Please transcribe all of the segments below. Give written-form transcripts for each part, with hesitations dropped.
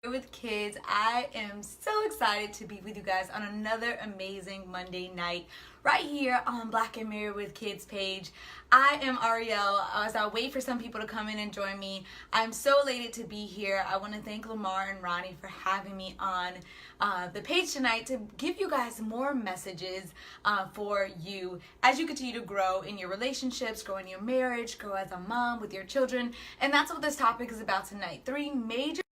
With kids. I am so excited to be with you guys on another amazing Monday night right here on Black and Married with Kids page. I am Ariel. As I wait for some people to come in and join me, I'm so elated to be here. I want to thank Lamar and Ronnie for having me on the page tonight to give you guys more messages for you as you continue to grow in your relationships, grow in your marriage, grow as a mom with your children. And that's what this topic is about tonight. 3 major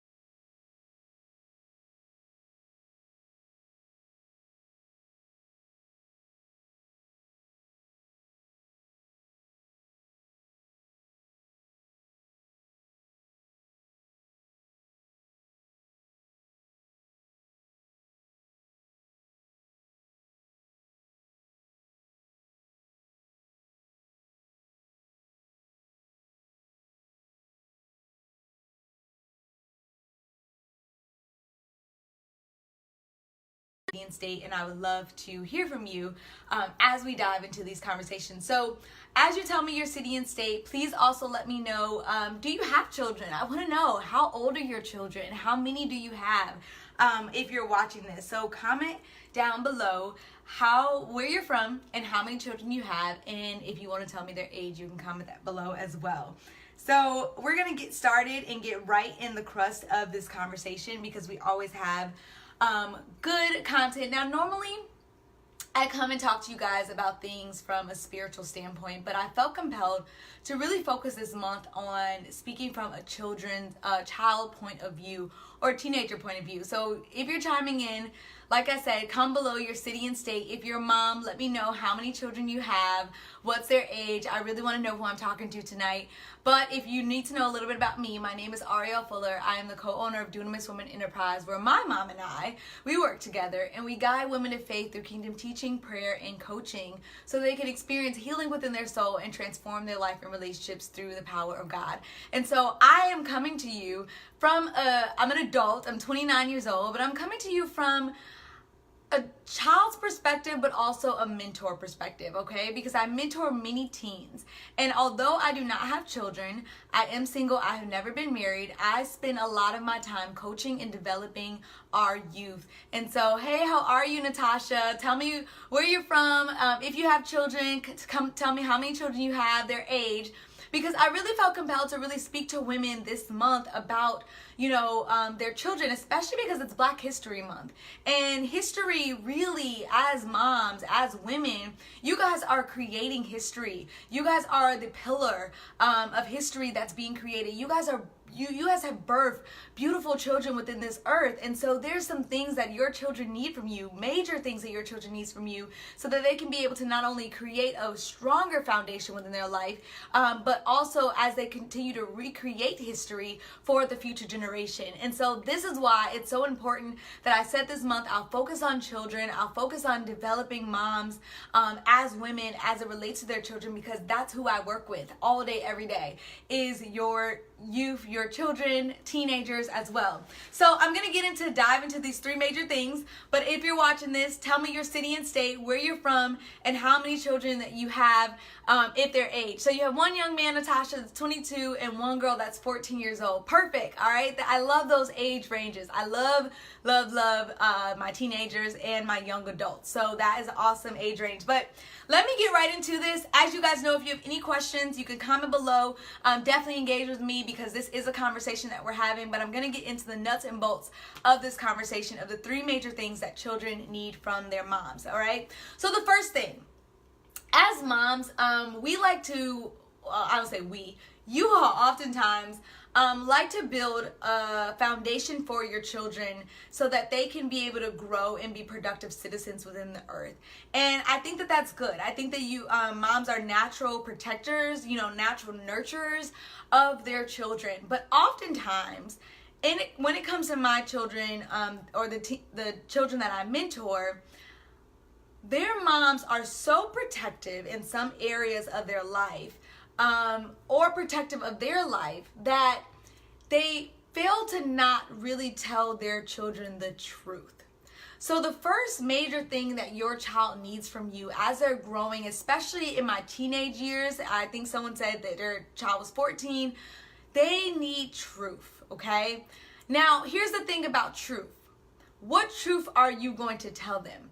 state, and I would love to hear from you as we dive into these conversations. So as you tell me your city and state, please also let me know, do you have children? I want to know, how old are your children? How many do you have if you're watching this? So comment down below where you're from and how many children you have, and if you want to tell me their age, you can comment that below as well. So we're going to get started and get right in the crust of this conversation because we always have good content. Now, normally I come and talk to you guys about things from a spiritual standpoint, but I felt compelled to really focus this month on speaking from a child point of view or teenager point of view. So if you're chiming in, like I said, come below your city and state. If you're a mom, let me know how many children you have, what's their age. I really want to know who I'm talking to tonight. But if you need to know a little bit about me, my name is Ariel Fuller. I am the co-owner of Dunamis Women Enterprise, where my mom and we work together and we guide women of faith through kingdom teaching, prayer, and coaching so they can experience healing within their soul and transform their life and relationships through the power of God. And so I am coming to you from, I'm an adult, I'm 29 years old, but I'm coming to you from a child's perspective, but also a mentor perspective, okay? Because I mentor many teens. And although I do not have children, I am single, I have never been married, I spend a lot of my time coaching and developing our youth. And so, hey, how are you, Natasha? Tell me where you're from. If you have children, come tell me how many children you have, their age. Because I really felt compelled to really speak to women this month about, their children, especially because it's Black History Month. And history really, as moms, as women, you guys are creating history. You guys are the pillar of history that's being created. You guys have birthed beautiful children within this earth. And so there's some things that your children need from you, major things that your children need from you, so that they can be able to not only create a stronger foundation within their life, but also as they continue to recreate history for the future generation. And so this is why it's so important that I said this month, I'll focus on children, I'll focus on developing moms as women as it relates to their children, because that's who I work with all day, every day, is your youth, your children, teenagers as well. So I'm going to dive into these 3 major things, but if you're watching this, tell me your city and state, where you're from, and how many children that you have, if their age. So you have one young man, Natasha, that's 22, and one girl that's 14 years old. Perfect. All right. I love those age ranges. I love my teenagers and my young adults. So that is an awesome age range. But let me get right into this. As you guys know, if you have any questions, you can comment below. Definitely engage with me because this is a conversation that we're having, but I'm going to get into the nuts and bolts of this conversation of the 3 major things that children need from their moms. All right. So the first thing, as moms, we like to, I would say you all oftentimes like to build a foundation for your children so that they can be able to grow and be productive citizens within the earth. And I think that that's good. I think that you moms are natural protectors, natural nurturers of their children. But oftentimes, when it comes to my children or the children that I mentor, their moms are so protective in some areas of their life or protective of their life that they fail to not really tell their children the truth. So the first major thing that your child needs from you as they're growing, especially in my teenage years, I think someone said that their child was 14, they need truth, okay? Now, here's the thing about truth. What truth are you going to tell them?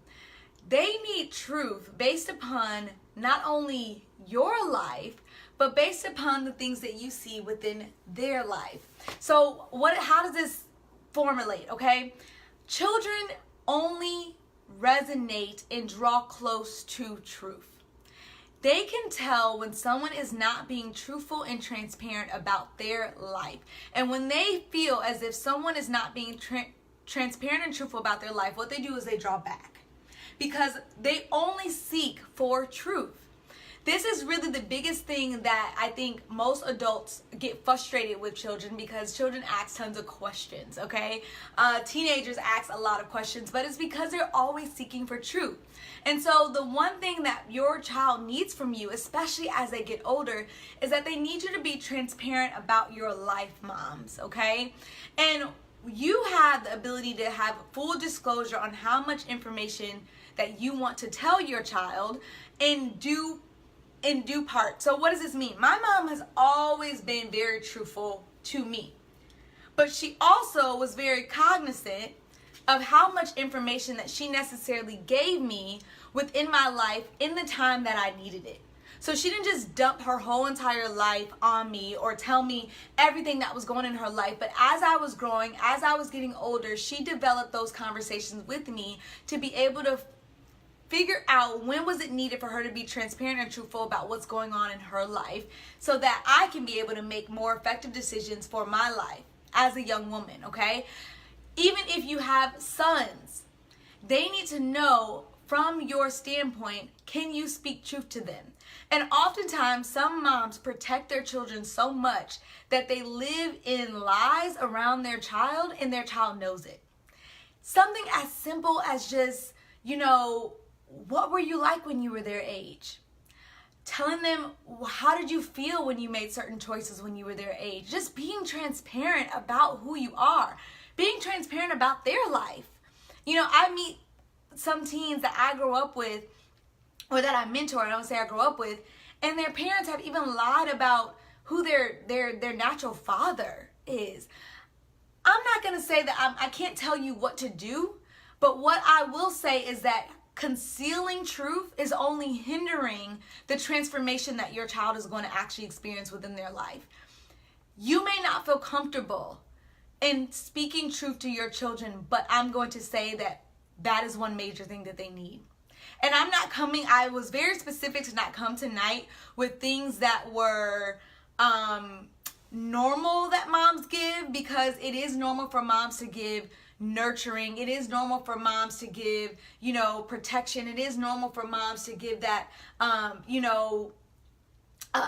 They need truth based upon not only your life, but based upon the things that you see within their life. So how does this formulate, okay? Children only resonate and draw close to truth. They can tell when someone is not being truthful and transparent about their life. And when they feel as if someone is not being transparent and truthful about their life, what they do is they draw back, because they only seek for truth. This is really the biggest thing that I think most adults get frustrated with children, because children ask tons of questions, okay? Teenagers ask a lot of questions, but it's because they're always seeking for truth. And so the one thing that your child needs from you, especially as they get older, is that they need you to be transparent about your life, moms, okay? And you have the ability to have full disclosure on how much information that you want to tell your child in due part. So what does this mean? My mom has always been very truthful to me, but she also was very cognizant of how much information that she necessarily gave me within my life in the time that I needed it. So she didn't just dump her whole entire life on me or tell me everything that was going on in her life. But as I was growing, as I was getting older, she developed those conversations with me to be able to figure out when was it needed for her to be transparent and truthful about what's going on in her life, so that I can be able to make more effective decisions for my life as a young woman, okay? Even if you have sons, they need to know from your standpoint, can you speak truth to them? And oftentimes, some moms protect their children so much that they live in lies around their child, and their child knows it. Something as simple as just, what were you like when you were their age? Telling them, how did you feel when you made certain choices when you were their age? Just being transparent about who you are. Being transparent about their life. I meet some teens that I grew up with, or that I mentor, I don't say I grew up with, and their parents have even lied about who their natural father is. I'm not going to say that I can't tell you what to do, but what I will say is that concealing truth is only hindering the transformation that your child is going to actually experience within their life. You may not feel comfortable in speaking truth to your children, but I'm going to say that is one major thing that they need. And I was very specific to not come tonight with things that were normal that moms give, because it is normal for moms to give nurturing. It is normal for moms to give, protection. It is normal for moms to give that,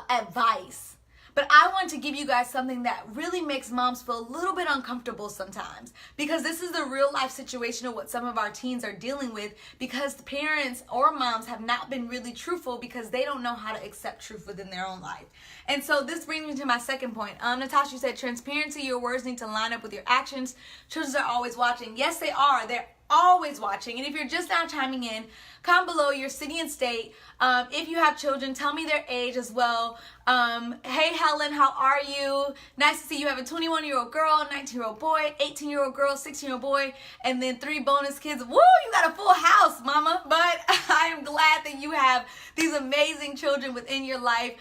advice. But I want to give you guys something that really makes moms feel a little bit uncomfortable sometimes, because this is the real life situation of what some of our teens are dealing with, because the parents or moms have not been really truthful because they don't know how to accept truth within their own life. And so this brings me to my second point. Natasha, you said transparency, your words need to line up with your actions. Children are always watching. Yes, they are. They're always watching. And if you're just now chiming in, comment below your city and state. If you have children, tell me their age as well. Hey Helen, how are you? Nice to see you have a 21-year-old girl, 19-year-old boy, 18-year-old girl, 16-year-old boy, and then 3 bonus kids. Woo, you got a full house, mama. But I am glad that you have these amazing children within your life,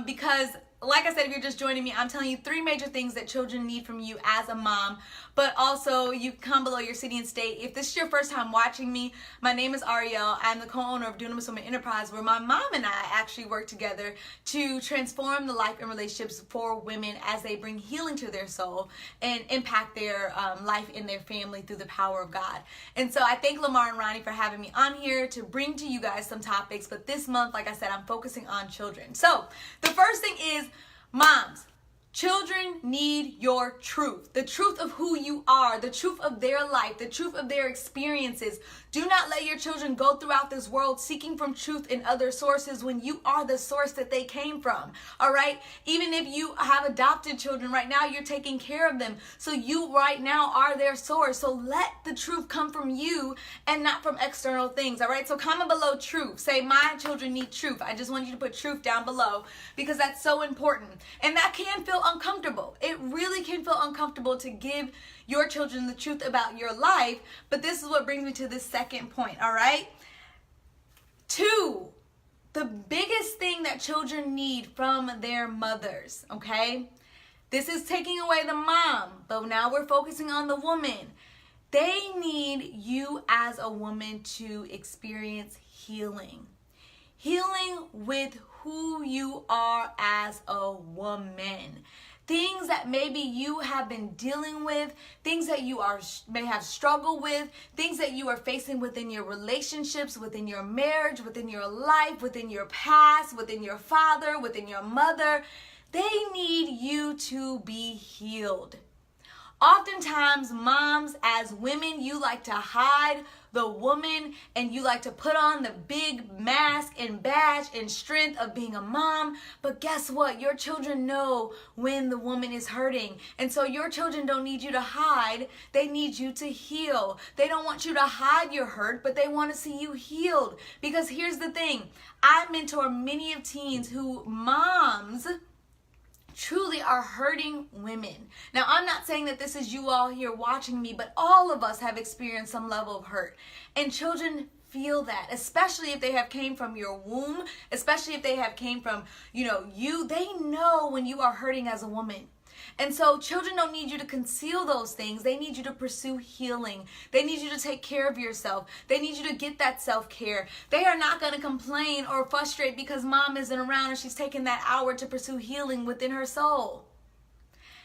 because like I said, if you're just joining me, I'm telling you 3 major things that children need from you as a mom. But also, you come below your city and state. If this is your first time watching me, my name is Ariel. I'm the co-owner of Dunamis Women Enterprise, where my mom and I actually work together to transform the life and relationships for women as they bring healing to their soul and impact their life and their family through the power of God. And so I thank Lamar and Ronnie for having me on here to bring to you guys some topics. But this month, like I said, I'm focusing on children. So the first thing is, moms, children need your truth. The truth of who you are, the truth of their life, the truth of their experiences. Do not let your children go throughout this world seeking from truth in other sources when you are the source that they came from. All right? Even if you have adopted children right now, you're taking care of them. So you right now are their source. So let the truth come from you and not from external things. All right? So comment below truth. Say, my children need truth. I just want you to put truth down below, because that's so important. And that can feel uncomfortable. It really can feel uncomfortable to give your children the truth about your life. But this is what brings me to the second point, all right? 2, the biggest thing that children need from their mothers, okay? This is taking away the mom, but now we're focusing on the woman. They need you as a woman to experience healing. Healing with who you are as a woman. Things that maybe you have been dealing with, things that you may have struggled with, things that you are facing within your relationships, within your marriage, within your life, within your past, within your father, within your mother. They need you to be healed. Oftentimes, moms, as women, you like to hide the woman and you like to put on the big mask and badge and strength of being a mom. But guess what? Your children know when the woman is hurting. And so your children don't need you to hide. They need you to heal. They don't want you to hide your hurt, but they want to see you healed. Because here's the thing. I mentor many of teens who moms truly are hurting women. Now, I'm not saying that this is you all here watching me, but all of us have experienced some level of hurt. And children feel that, especially if they have came from your womb, especially if they have came from, they know when you are hurting as a woman. And so children don't need you to conceal those things. They need you to pursue healing. They need you to take care of yourself. They need you to get that self-care. They are not going to complain or frustrate because mom isn't around and she's taking that hour to pursue healing within her soul.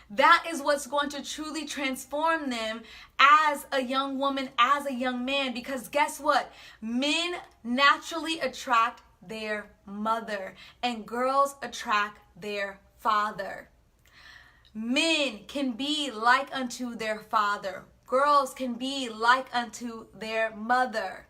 That is what's going to truly transform them as a young woman, as a young man. Because guess what? Men naturally attract their mother and girls attract their father. Men can be like unto their father. Girls can be like unto their mother.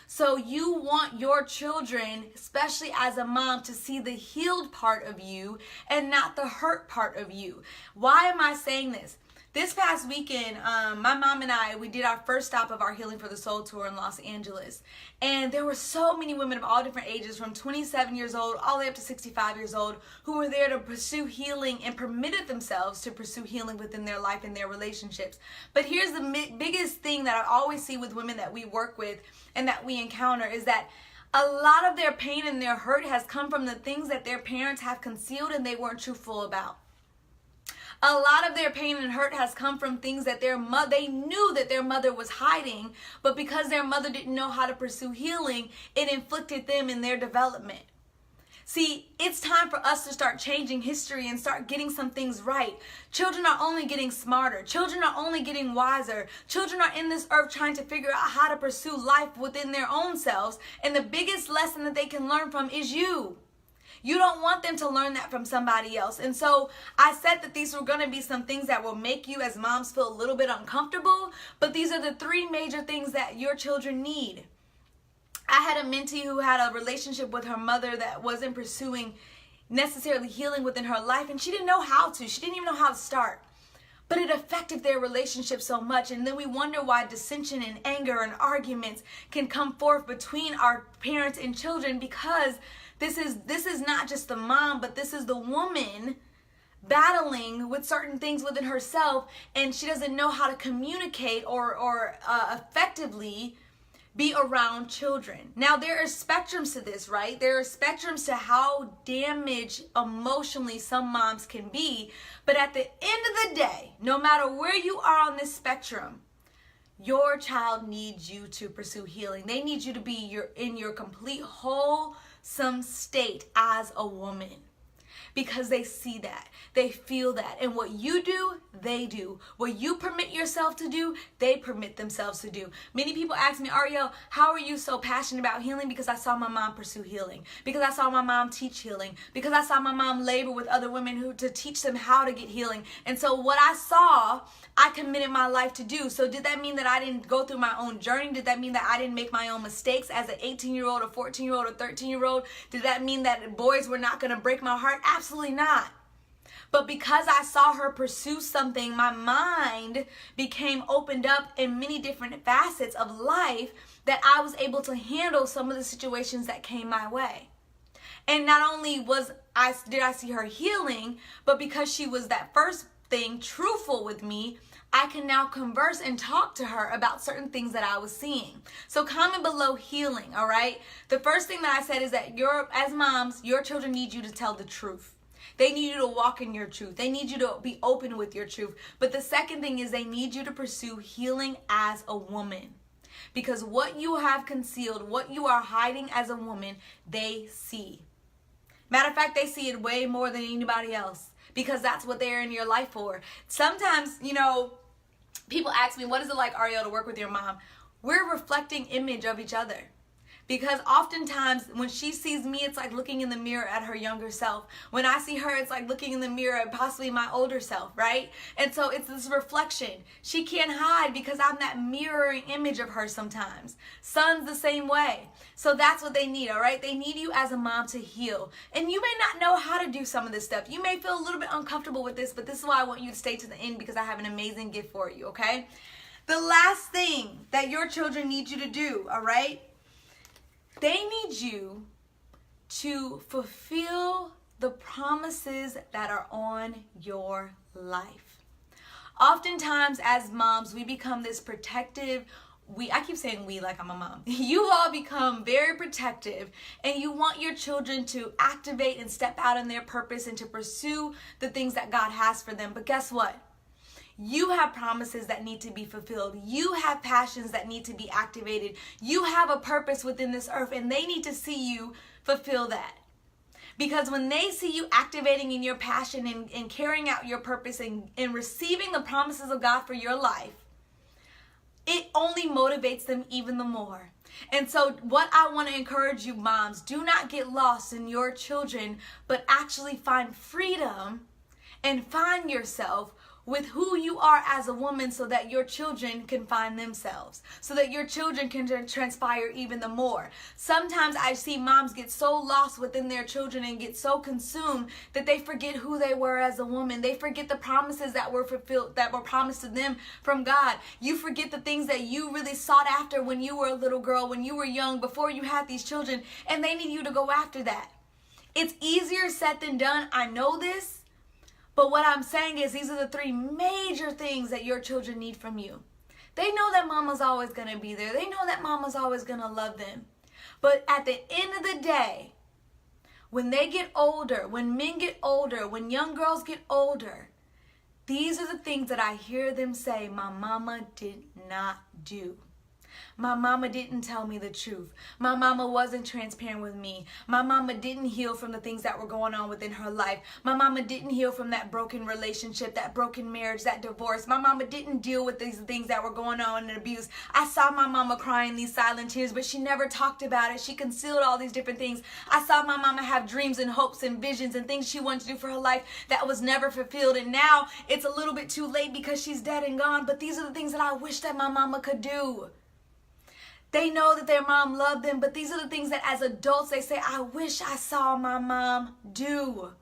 So you want your children, especially as a mom, to see the healed part of you and not the hurt part of you. Why am I saying this? This past weekend, my mom and I, we did our first stop of our Healing for the Soul tour in Los Angeles. And there were so many women of all different ages, from 27 years old all the way up to 65 years old, who were there to pursue healing and permitted themselves to pursue healing within their life and their relationships. But here's the biggest thing that I always see with women that we work with and that we encounter is that a lot of their pain and their hurt has come from the things that their parents have concealed and they weren't truthful about. A lot of their pain and hurt has come from things that they knew that their mother was hiding, but because their mother didn't know how to pursue healing, it inflicted them in their development. See, it's time for us to start changing history and start getting some things right. Children are only getting smarter. Children are only getting wiser. Children are in this earth trying to figure out how to pursue life within their own selves, and the biggest lesson that they can learn from is you. You don't want them to learn that from somebody else. And so I said that these were going to be some things that will make you as moms feel a little bit uncomfortable. But these are the 3 major things that your children need. I had a mentee who had a relationship with her mother that wasn't pursuing necessarily healing within her life. And she didn't know how to. She didn't even know how to start. But it affected their relationship so much. And then we wonder why dissension and anger and arguments can come forth between our parents and children, because this is not just the mom, but this is the woman battling with certain things within herself, and she doesn't know how to communicate or effectively be around children. Now, there are spectrums to this, right? There are spectrums to how damaged emotionally some moms can be. But at the end of the day, no matter where you are on this spectrum, your child needs you to pursue healing. They need you to be in your complete wholesome state as a woman. Because they see that, they feel that, and what you do, they do. What you permit yourself to do, they permit themselves to do. Many people ask me, Ariel, how are you so passionate about healing? Because I saw my mom pursue healing. Because I saw my mom teach healing. Because I saw my mom labor with other women to teach them how to get healing. And so what I saw, I committed my life to do. So did that mean that I didn't go through my own journey? Did that mean that I didn't make my own mistakes as an 18-year-old, a 14-year-old, a 13-year-old? Did that mean that boys were not going to break my heart? Absolutely not. But because I saw her pursue something, my mind became opened up in many different facets of life that I was able to handle some of the situations that came my way. And not only did I see her healing, but because she was that first thing truthful with me, I can now converse and talk to her about certain things that I was seeing. So comment below healing, all right? The first thing that I said is that as moms, your children need you to tell the truth. They need you to walk in your truth. They need you to be open with your truth. But the second thing is they need you to pursue healing as a woman. Because what you have concealed, what you are hiding as a woman, they see. Matter of fact, they see it way more than anybody else. Because that's what they're in your life for. Sometimes, people ask me, what is it like, Ariel, to work with your mom? We're a reflecting image of each other. Because oftentimes when she sees me, it's like looking in the mirror at her younger self. When I see her, it's like looking in the mirror at possibly my older self, right? And so it's this reflection. She can't hide because I'm that mirroring image of her sometimes. Sons the same way. So that's what they need, all right? They need you as a mom to heal. And you may not know how to do some of this stuff. You may feel a little bit uncomfortable with this, but this is why I want you to stay to the end, because I have an amazing gift for you, okay? The last thing that your children need you to do, all right? They need you to fulfill the promises that are on your life. Oftentimes as moms, we become this protective, I keep saying we like I'm a mom. You all become very protective and you want your children to activate and step out in their purpose and to pursue the things that God has for them. But guess what? You have promises that need to be fulfilled. You have passions that need to be activated. You have a purpose within this earth, and they need to see you fulfill that. Because when they see you activating in your passion and carrying out your purpose and receiving the promises of God for your life, it only motivates them even the more. And so what I want to encourage you moms, do not get lost in your children, but actually find freedom and find yourself with who you are as a woman so that your children can find themselves, so that your children can transpire even the more. Sometimes I see moms get so lost within their children and get so consumed that they forget who they were as a woman. They forget the promises that were fulfilled, that were promised to them from God. You forget the things that you really sought after when you were a little girl, when you were young, before you had these children, and they need you to go after that. It's easier said than done. I know this. But what I'm saying is these are the three major things that your children need from you. They know that mama's always going to be there. They know that mama's always going to love them. But at the end of the day, when they get older, when men get older, when young girls get older, these are the things that I hear them say, my mama did not do. My mama didn't tell me the truth. My mama wasn't transparent with me. My mama didn't heal from the things that were going on within her life. My mama didn't heal from that broken relationship, that broken marriage, that divorce. My mama didn't deal with these things that were going on in abuse. I saw my mama crying these silent tears, but she never talked about it. She concealed all these different things. I saw my mama have dreams and hopes and visions and things she wanted to do for her life that was never fulfilled. And now it's a little bit too late because she's dead and gone. But these are the things that I wish that my mama could do. They know that their mom loved them, but these are the things that as adults they say, I wish I saw my mom do.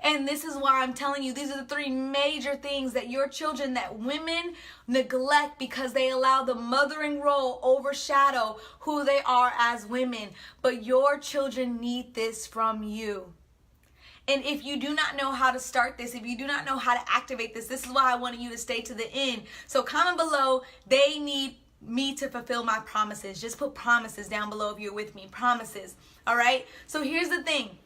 And this is why I'm telling you, these are the three major things that your children, that women neglect because they allow the mothering role overshadow who they are as women. But your children need this from you. And if you do not know how to start this, if you do not know how to activate this, this is why I wanted you to stay to the end. So comment below, they need me to fulfill my promises. Just put promises down below if you're with me. Promises. All right. So here's the thing.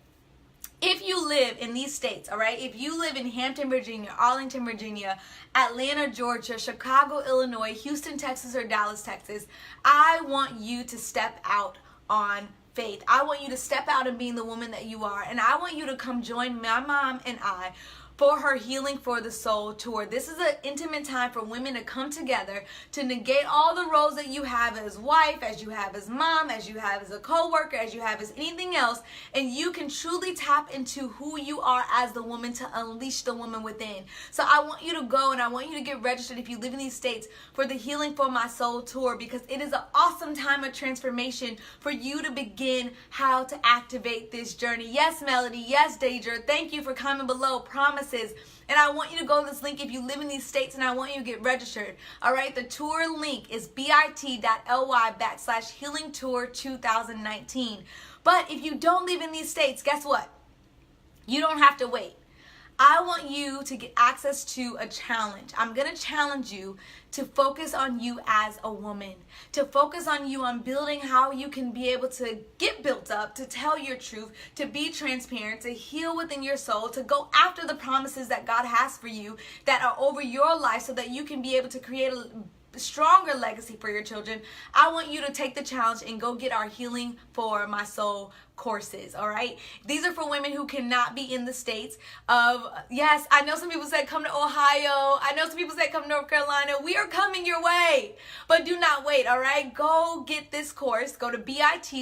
If you live in these states, all right, if you live in Hampton, Virginia, Arlington, Virginia, Atlanta, Georgia, Chicago, Illinois, Houston, Texas, or Dallas, Texas, I want you to step out on faith. I want you to step out and being the woman that you are. And I want you to come join my mom and I for her Healing for the Soul tour. This is an intimate time for women to come together to negate all the roles that you have as wife, as you have as mom, as you have as a co-worker, as you have as anything else, and you can truly tap into who you are as the woman to unleash the woman within. So I want you to go and I want you to get registered if you live in these states for the Healing for My Soul tour, because it is an awesome time of transformation for you to begin how to activate this journey. Yes, Melody. Yes, Deidre. Thank you for comment below. Promises. And I want you to go to this link if you live in these states, and I want you to get registered. All right, the tour link is bit.ly/healingtour2019. But if you don't live in these states, guess what? You don't have to wait. I want you to get access to a challenge. I'm going to challenge you to focus on you as a woman, to focus on you on building how you can be able to get built up, to tell your truth, to be transparent, to heal within your soul, to go after the promises that God has for you that are over your life so that you can be able to create a stronger legacy for your children. I want you to take the challenge and go get our Healing for My Soul courses. All right, these are for women who cannot be in the states of, yes, I know some people said come to Ohio, I know some people said come to North Carolina. We are coming your way, but do not wait. All right, go get this course. Go to bit.ly/my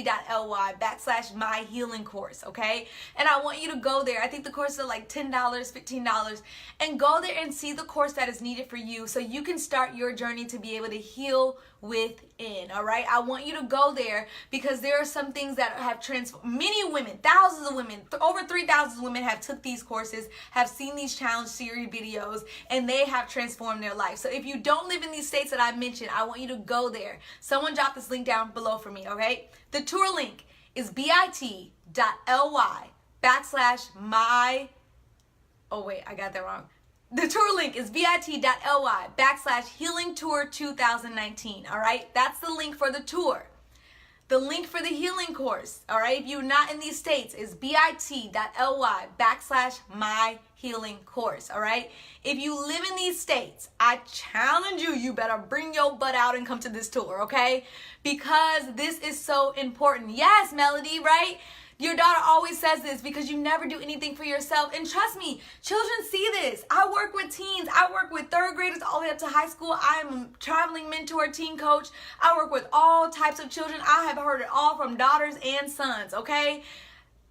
healing course. Okay, and I want you to go there. I think the courses are like $10, $15, and go there and see the course that is needed for you so you can start your journey to be able to heal within. All right, I want you to go there because there are some things that have transformed many women. Thousands of women, over 3,000 women have took these courses, have seen these challenge series videos, and they have transformed their life. So if you don't live in these states that I mentioned, I want you to go there. Someone drop this link down below for me. Okay, the tour link is bit.ly/my, oh wait, I got that wrong. The tour link is bit.ly/healingtour2019. All right, that's the link for the tour. The link for the healing course, all right, if you're not in these states, is bit.ly/my healing course. All right, if you live in these states, I challenge you, you better bring your butt out and come to this tour, okay? Because this is so important. Yes, Melody, right? Your daughter always says this because you never do anything for yourself. And trust me, children see this. I work with teens. I work with third graders all the way up to high school. I'm a traveling mentor, teen coach. I work with all types of children. I have heard it all from daughters and sons, okay?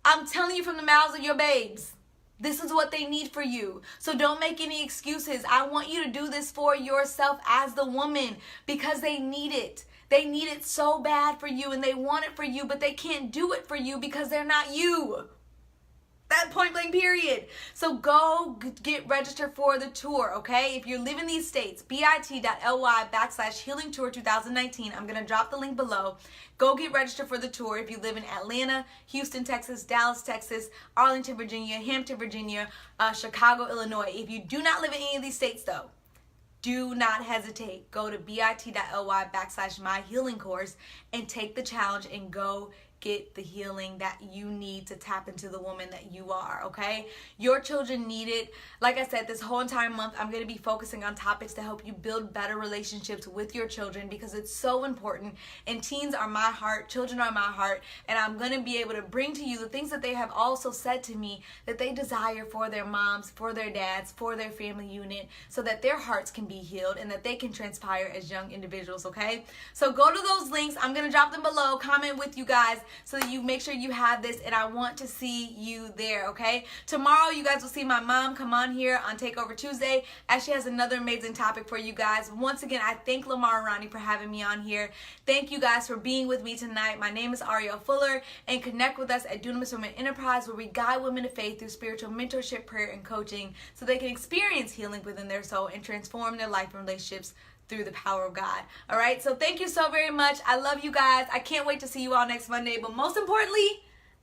I'm telling you from the mouths of your babes. This is what they need for you. So don't make any excuses. I want you to do this for yourself as the woman because they need it. They need it so bad for you and they want it for you, but they can't do it for you because they're not you. That point blank period. So go get registered for the tour, okay? If you live in these states, bit.ly/healingtour2019. I'm going to drop the link below. Go get registered for the tour if you live in Atlanta, Houston, Texas, Dallas, Texas, Arlington, Virginia, Hampton, Virginia, Chicago, Illinois. If you do not live in any of these states though, do not hesitate. Go to bit.ly/my healing course and take the challenge and go get the healing that you need to tap into the woman that you are, okay? Your children need it. Like I said, this whole entire month, I'm going to be focusing on topics to help you build better relationships with your children because it's so important. And teens are my heart, children are my heart, and I'm going to be able to bring to you the things that they have also said to me that they desire for their moms, for their dads, for their family unit, so that their hearts can be healed and that they can transpire as young individuals, okay? So go to those links. I'm going to drop them below. Comment with you guys so that you make sure you have this, and I want to see you there, okay? Tomorrow, you guys will see my mom come on here on Takeover Tuesday as she has another amazing topic for you guys. Once again, I thank Lamar Ronnie for having me on here. Thank you guys for being with me tonight. My name is Ariel Fuller, and connect with us at Dunamis Women Enterprise, where we guide women of faith through spiritual mentorship, prayer, and coaching so they can experience healing within their soul and transform their life and relationships through the power of God. All right, so thank you so very much. I love you guys. I can't wait to see you all next Monday, but most importantly,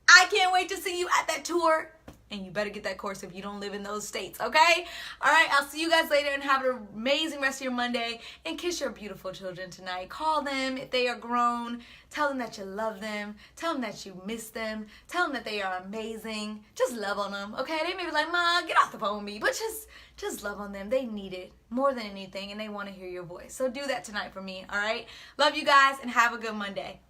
I can't wait to see you at that tour. And you better get that course if you don't live in those states, okay? All right, I'll see you guys later and have an amazing rest of your Monday. And kiss your beautiful children tonight. Call them if they are grown. Tell them that you love them. Tell them that you miss them. Tell them that they are amazing. Just love on them, okay? They may be like, Ma, get off the phone with me. But just love on them. They need it more than anything, and they want to hear your voice. So do that tonight for me, all right? Love you guys, and have a good Monday.